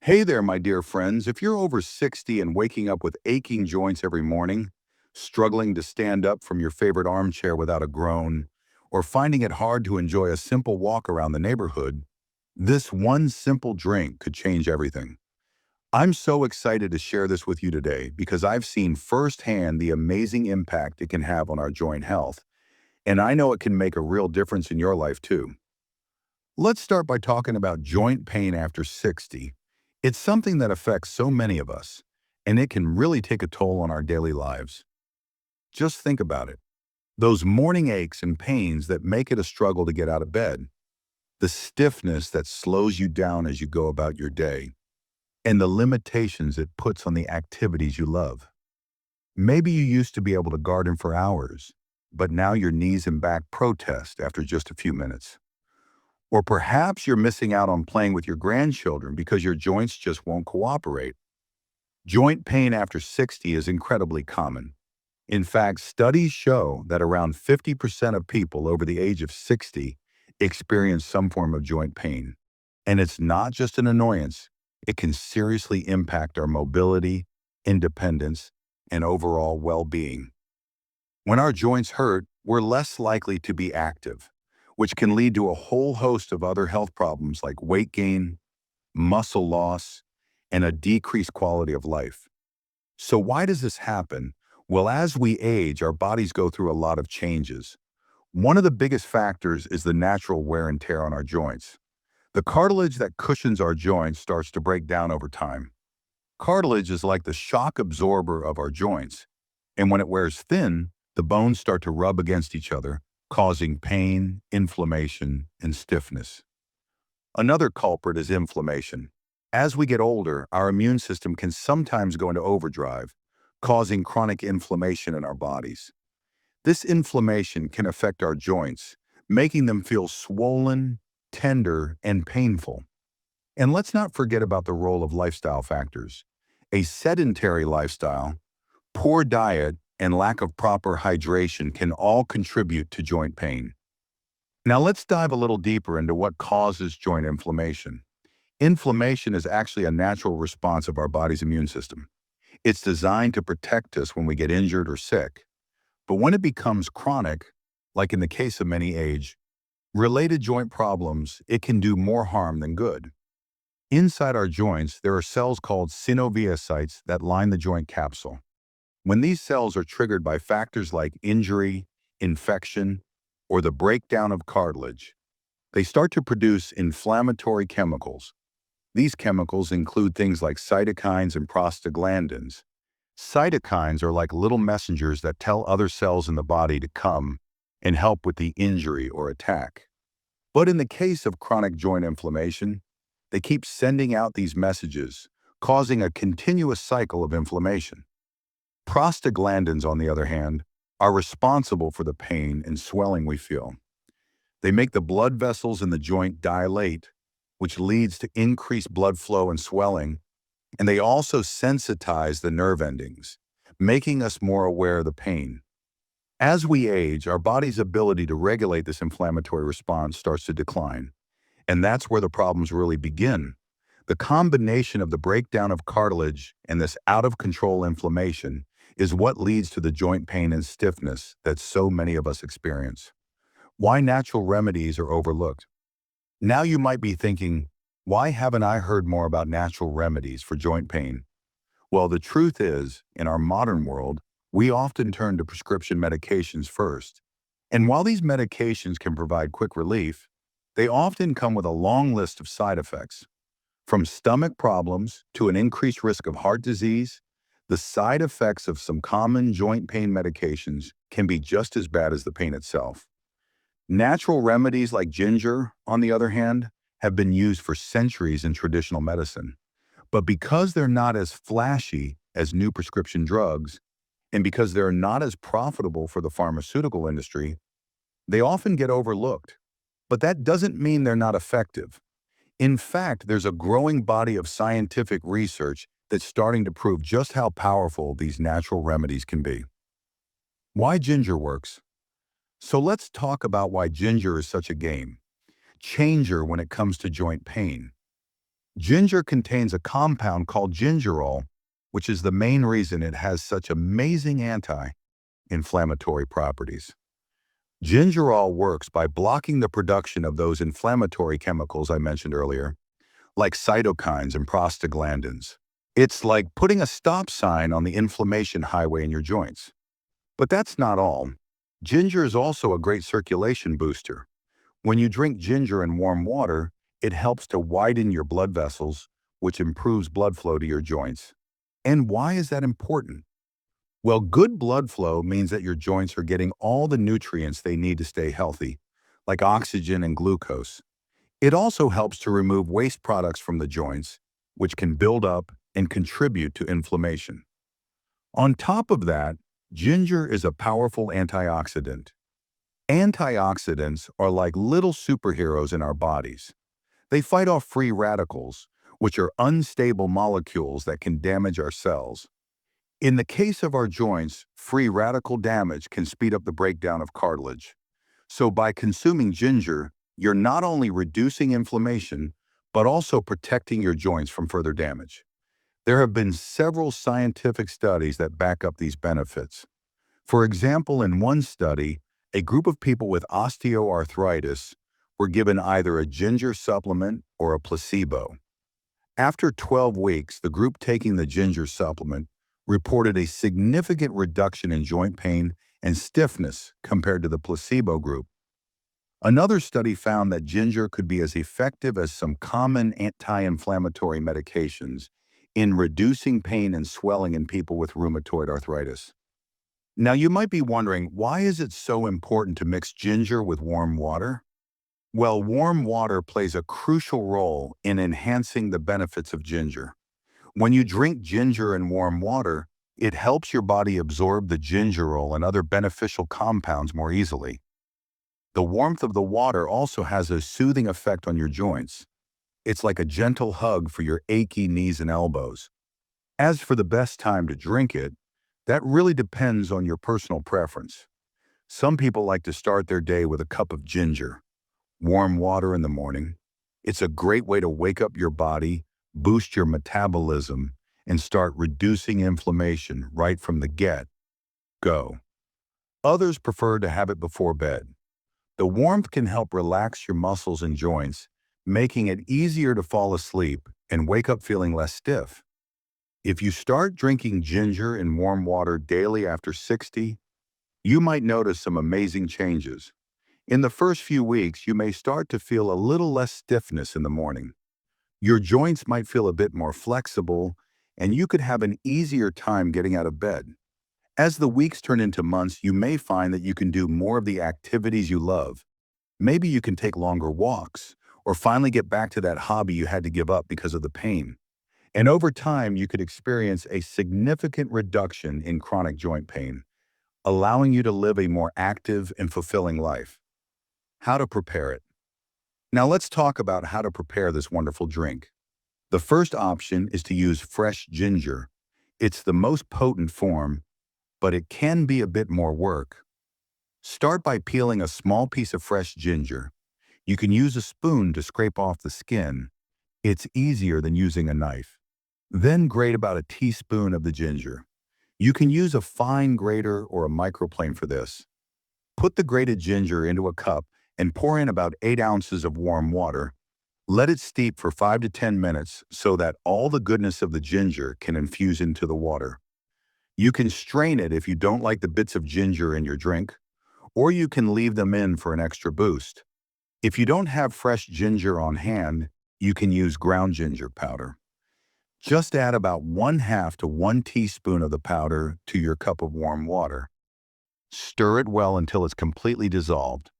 Hey there, my dear friends. If you're over 60 and waking up with aching joints every morning, struggling to stand up from your favorite armchair without a groan, or finding it hard to enjoy a simple walk around the neighborhood, this one simple drink could change everything. I'm so excited to share this with you today because I've seen firsthand the amazing impact it can have on our joint health, and I know it can make a real difference in your life too. Let's start by talking about joint pain after 60. It's something that affects so many of us, and it can really take a toll on our daily lives. Just think about it. Those morning aches and pains that make it a struggle to get out of bed, the stiffness that slows you down as you go about your day, and the limitations it puts on the activities you love. Maybe you used to be able to garden for hours, but now your knees and back protest after just a few minutes. Or perhaps you're missing out on playing with your grandchildren because your joints just won't cooperate. Joint pain after 60 is incredibly common. In fact, studies show that around 50% of people over the age of 60 experience some form of joint pain. And it's not just an annoyance, it can seriously impact our mobility, independence, and overall well being. When our joints hurt, we're less likely to be active, which can lead to a whole host of other health problems like weight gain, muscle loss, and a decreased quality of life. So why does this happen? Well, as we age, our bodies go through a lot of changes. One of the biggest factors is the natural wear and tear on our joints. The cartilage that cushions our joints starts to break down over time. Cartilage is like the shock absorber of our joints, and when it wears thin, the bones start to rub against each other, causing pain, inflammation, and stiffness. Another culprit is inflammation. As we get older, our immune system can sometimes go into overdrive, causing chronic inflammation in our bodies. This inflammation can affect our joints, making them feel swollen, tender, and painful. And let's not forget about the role of lifestyle factors. A sedentary lifestyle, poor diet, and lack of proper hydration can all contribute to joint pain. Now let's dive a little deeper into what causes joint inflammation. Inflammation is actually a natural response of our body's immune system. It's designed to protect us when we get injured or sick. But when it becomes chronic, like in the case of many age-related joint problems, it can do more harm than good. Inside our joints, there are cells called synoviocytes that line the joint capsule. When these cells are triggered by factors like injury, infection, or the breakdown of cartilage, they start to produce inflammatory chemicals. These chemicals include things like cytokines and prostaglandins. Cytokines are like little messengers that tell other cells in the body to come and help with the injury or attack. But in the case of chronic joint inflammation, they keep sending out these messages, causing a continuous cycle of inflammation. Prostaglandins, on the other hand, are responsible for the pain and swelling we feel. They make the blood vessels in the joint dilate, which leads to increased blood flow and swelling, and they also sensitize the nerve endings, making us more aware of the pain. As we age, our body's ability to regulate this inflammatory response starts to decline, and that's where the problems really begin. The combination of the breakdown of cartilage and this out-of-control inflammation is what leads to the joint pain and stiffness that so many of us experience. Why natural remedies are overlooked. Now you might be thinking, why haven't I heard more about natural remedies for joint pain? Well, the truth is, in our modern world, we often turn to prescription medications first. And while these medications can provide quick relief, they often come with a long list of side effects. From stomach problems to an increased risk of heart disease, the side effects of some common joint pain medications can be just as bad as the pain itself. Natural remedies like ginger, on the other hand, have been used for centuries in traditional medicine. But because they're not as flashy as new prescription drugs, and because they're not as profitable for the pharmaceutical industry, they often get overlooked. But that doesn't mean they're not effective. In fact, there's a growing body of scientific research that's starting to prove just how powerful these natural remedies can be. Why ginger works? So let's talk about why ginger is such a game changer when it comes to joint pain. Ginger contains a compound called gingerol, which is the main reason it has such amazing anti-inflammatory properties. Gingerol works by blocking the production of those inflammatory chemicals I mentioned earlier, like cytokines and prostaglandins. It's like putting a stop sign on the inflammation highway in your joints. But that's not all. Ginger is also a great circulation booster. When you drink ginger in warm water, it helps to widen your blood vessels, which improves blood flow to your joints. And why is that important? Well, good blood flow means that your joints are getting all the nutrients they need to stay healthy, like oxygen and glucose. It also helps to remove waste products from the joints, which can build up and contribute to inflammation. On top of that, ginger is a powerful antioxidant. Antioxidants are like little superheroes in our bodies. They fight off free radicals, which are unstable molecules that can damage our cells. In the case of our joints, free radical damage can speed up the breakdown of cartilage. So by consuming ginger, you're not only reducing inflammation, but also protecting your joints from further damage. There have been several scientific studies that back up these benefits. For example, in one study, a group of people with osteoarthritis were given either a ginger supplement or a placebo. After 12 weeks, the group taking the ginger supplement reported a significant reduction in joint pain and stiffness compared to the placebo group. Another study found that ginger could be as effective as some common anti-inflammatory medications in reducing pain and swelling in people with rheumatoid arthritis. Now, you might be wondering, why is it so important to mix ginger with warm water? Well, warm water plays a crucial role in enhancing the benefits of ginger. When you drink ginger in warm water, it helps your body absorb the gingerol and other beneficial compounds more easily. The warmth of the water also has a soothing effect on your joints. It's like a gentle hug for your achy knees and elbows. As for the best time to drink it, that really depends on your personal preference. Some people like to start their day with a cup of ginger, warm water in the morning. It's a great way to wake up your body, boost your metabolism, and start reducing inflammation right from the get-go. Others prefer to have it before bed. The warmth can help relax your muscles and joints, making it easier to fall asleep and wake up feeling less stiff. If you start drinking ginger in warm water daily after 60, you might notice some amazing changes. In the first few weeks, you may start to feel a little less stiffness in the morning. Your joints might feel a bit more flexible, and you could have an easier time getting out of bed. As the weeks turn into months, you may find that you can do more of the activities you love. Maybe you can take longer walks, or finally get back to that hobby you had to give up because of the pain. And over time, you could experience a significant reduction in chronic joint pain, allowing you to live a more active and fulfilling life. How to prepare it. Now let's talk about how to prepare this wonderful drink. The first option is to use fresh ginger. It's the most potent form, but it can be a bit more work. Start by peeling a small piece of fresh ginger. You can use a spoon to scrape off the skin. It's easier than using a knife. Then grate about a teaspoon of the ginger. You can use a fine grater or a microplane for this. Put the grated ginger into a cup and pour in about 8 ounces of warm water. Let it steep for 5 to 10 minutes so that all the goodness of the ginger can infuse into the water. You can strain it if you don't like the bits of ginger in your drink, or you can leave them in for an extra boost. If you don't have fresh ginger on hand, you can use ground ginger powder. Just add about 1/2 to 1 teaspoon of the powder to your cup of warm water. Stir it well until it's completely dissolved.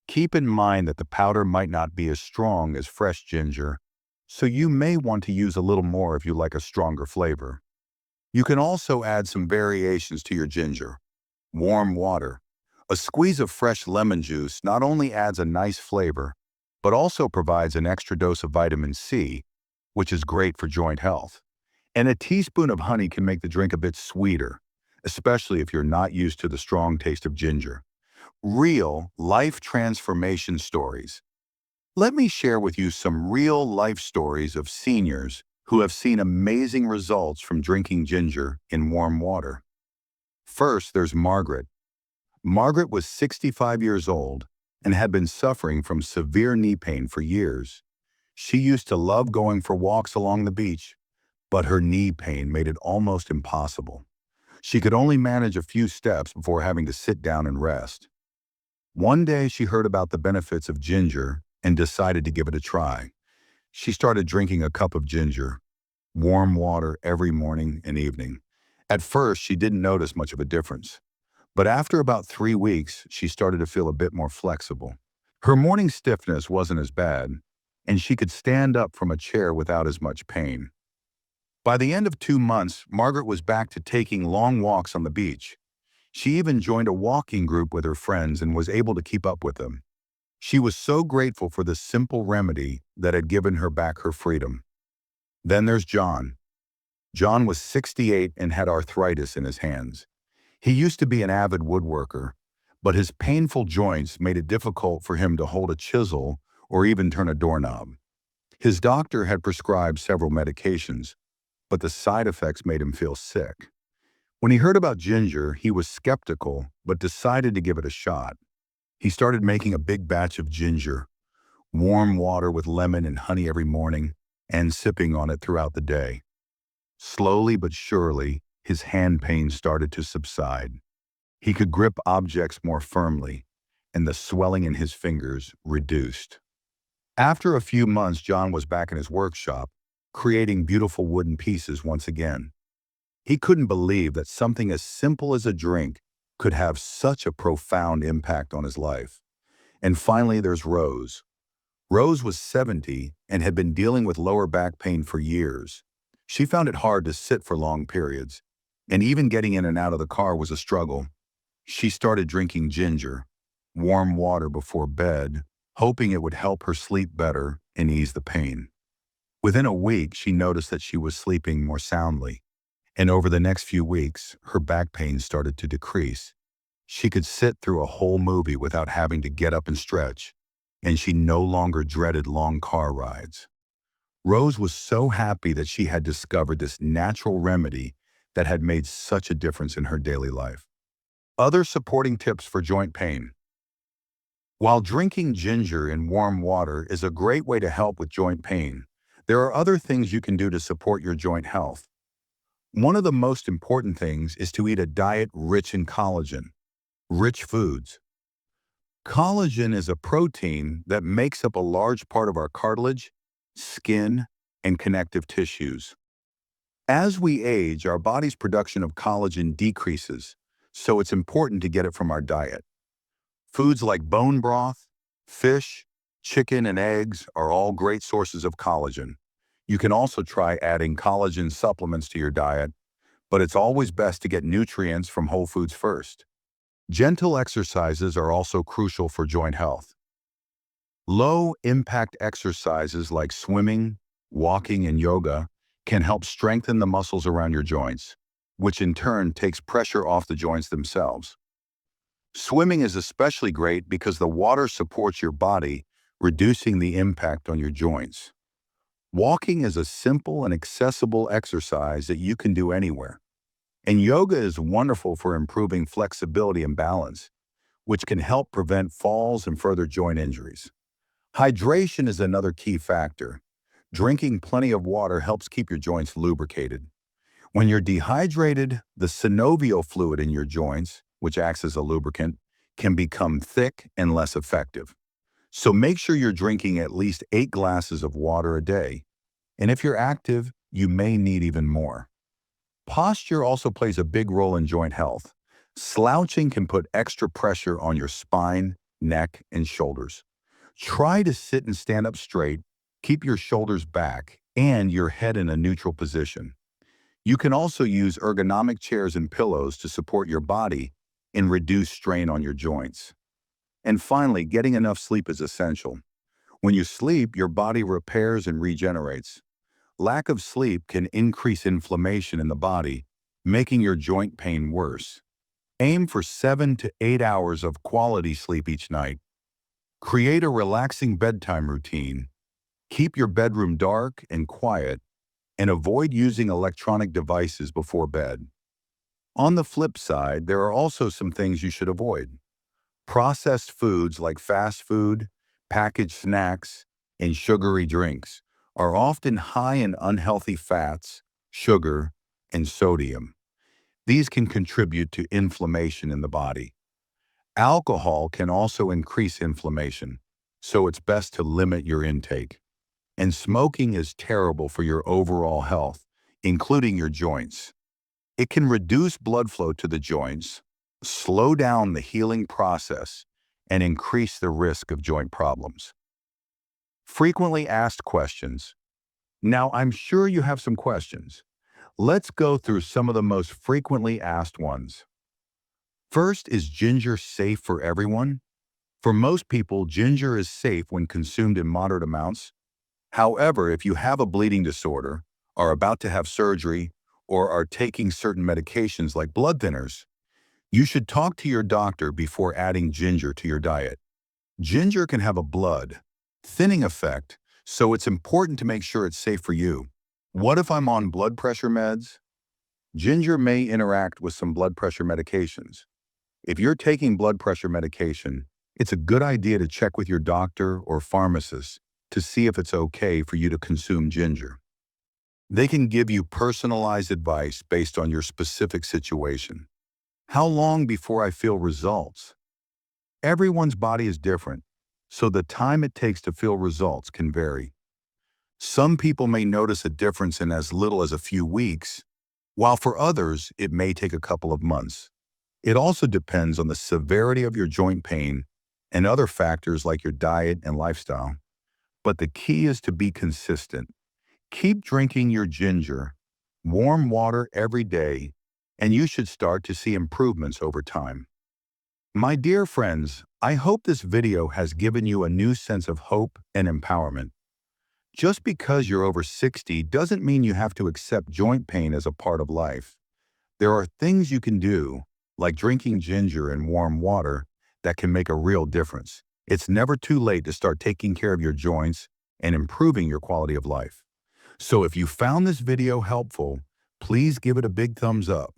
Keep in mind that the powder might not be as strong as fresh ginger, so you may want to use a little more if you like a stronger flavor. You can also add some variations to your ginger. Warm water. A squeeze of fresh lemon juice not only adds a nice flavor, but also provides an extra dose of vitamin C, which is great for joint health. And a teaspoon of honey can make the drink a bit sweeter, especially if you're not used to the strong taste of ginger. Real life transformation stories. Let me share with you some real-life stories of seniors who have seen amazing results from drinking ginger in warm water. First, there's Margaret. Margaret was 65 years old and had been suffering from severe knee pain for years. She used to love going for walks along the beach, but her knee pain made it almost impossible. She could only manage a few steps before having to sit down and rest. One day she heard about the benefits of ginger and decided to give it a try. She started drinking a cup of ginger, warm water every morning and evening. At first, she didn't notice much of a difference, but after about 3 weeks, she started to feel a bit more flexible. Her morning stiffness wasn't as bad, and she could stand up from a chair without as much pain. By the end of 2 months, Margaret was back to taking long walks on the beach. She even joined a walking group with her friends and was able to keep up with them. She was so grateful for this simple remedy that had given her back her freedom. Then there's John. John was 68 and had arthritis in his hands. He used to be an avid woodworker, but his painful joints made it difficult for him to hold a chisel or even turn a doorknob. His doctor had prescribed several medications, but the side effects made him feel sick. When he heard about ginger, he was skeptical, but decided to give it a shot. He started making a big batch of ginger, warm water with lemon and honey every morning, and sipping on it throughout the day. Slowly but surely, his hand pain started to subside. He could grip objects more firmly, and the swelling in his fingers reduced. After a few months, John was back in his workshop, creating beautiful wooden pieces once again. He couldn't believe that something as simple as a drink could have such a profound impact on his life. And finally, there's Rose. Rose was 70 and had been dealing with lower back pain for years. She found it hard to sit for long periods, and even getting in and out of the car was a struggle. She started drinking ginger, warm water before bed, hoping it would help her sleep better and ease the pain. Within a week, she noticed that she was sleeping more soundly, and over the next few weeks, her back pain started to decrease. She could sit through a whole movie without having to get up and stretch, and she no longer dreaded long car rides. Rose was so happy that she had discovered this natural remedy that had made such a difference in her daily life. Other supporting tips for joint pain. While drinking ginger in warm water is a great way to help with joint pain, there are other things you can do to support your joint health. One of the most important things is to eat a diet rich in collagen. Rich foods. Collagen is a protein that makes up a large part of our cartilage, skin, and connective tissues. As we age, our body's production of collagen decreases, so it's important to get it from our diet. Foods like bone broth, fish, chicken, and eggs are all great sources of collagen. You can also try adding collagen supplements to your diet, but it's always best to get nutrients from whole foods first. Gentle exercises are also crucial for joint health. Low-impact exercises like swimming, walking, and yoga can help strengthen the muscles around your joints, which in turn takes pressure off the joints themselves. Swimming is especially great because the water supports your body, reducing the impact on your joints. Walking is a simple and accessible exercise that you can do anywhere. And yoga is wonderful for improving flexibility and balance, which can help prevent falls and further joint injuries. Hydration is another key factor. Drinking plenty of water helps keep your joints lubricated. When you're dehydrated, the synovial fluid in your joints, which acts as a lubricant, can become thick and less effective. So make sure you're drinking at least 8 glasses of water a day. And if you're active, you may need even more. Posture also plays a big role in joint health. Slouching can put extra pressure on your spine, neck, and shoulders. Try to sit and stand up straight, keep your shoulders back, and your head in a neutral position. You can also use ergonomic chairs and pillows to support your body and reduce strain on your joints. And finally, getting enough sleep is essential. When you sleep, your body repairs and regenerates. Lack of sleep can increase inflammation in the body, making your joint pain worse. Aim for 7 to 8 hours of quality sleep each night. Create a relaxing bedtime routine. Keep your bedroom dark and quiet, and avoid using electronic devices before bed. On the flip side, there are also some things you should avoid. Processed foods like fast food, packaged snacks, and sugary drinks are often high in unhealthy fats, sugar, and sodium. These can contribute to inflammation in the body. Alcohol can also increase inflammation, so it's best to limit your intake. And smoking is terrible for your overall health, including your joints. It can reduce blood flow to the joints, slow down the healing process, and increase the risk of joint problems. Frequently asked questions. Now, I'm sure you have some questions. Let's go through some of the most frequently asked ones. First, is ginger safe for everyone? For most people, ginger is safe when consumed in moderate amounts. However, if you have a bleeding disorder, are about to have surgery, or are taking certain medications like blood thinners, you should talk to your doctor before adding ginger to your diet. Ginger can have a blood thinning effect, so it's important to make sure it's safe for you. What if I'm on blood pressure meds? Ginger may interact with some blood pressure medications. If you're taking blood pressure medication, it's a good idea to check with your doctor or pharmacist to see if it's okay for you to consume ginger. They can give you personalized advice based on your specific situation. How long before I feel results? Everyone's body is different, so the time it takes to feel results can vary. Some people may notice a difference in as little as a few weeks, while for others, it may take a couple of months. It also depends on the severity of your joint pain and other factors like your diet and lifestyle. But the key is to be consistent. Keep drinking your ginger, warm water every day, and you should start to see improvements over time. My dear friends, I hope this video has given you a new sense of hope and empowerment. Just because you're over 60 doesn't mean you have to accept joint pain as a part of life. There are things you can do, like drinking ginger and warm water, that can make a real difference. It's never too late to start taking care of your joints and improving your quality of life. So if you found this video helpful, please give it a big thumbs up.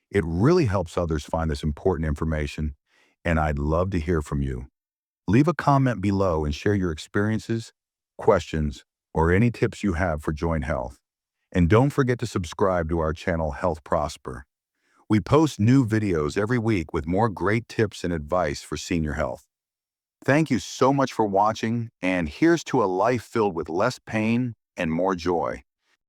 It really helps others find this important information, and I'd love to hear from you. Leave a comment below and share your experiences, questions, or any tips you have for joint health. And don't forget to subscribe to our channel, Health Prosper. We post new videos every week with more great tips and advice for senior health. Thank you so much for watching, and here's to a life filled with less pain and more joy.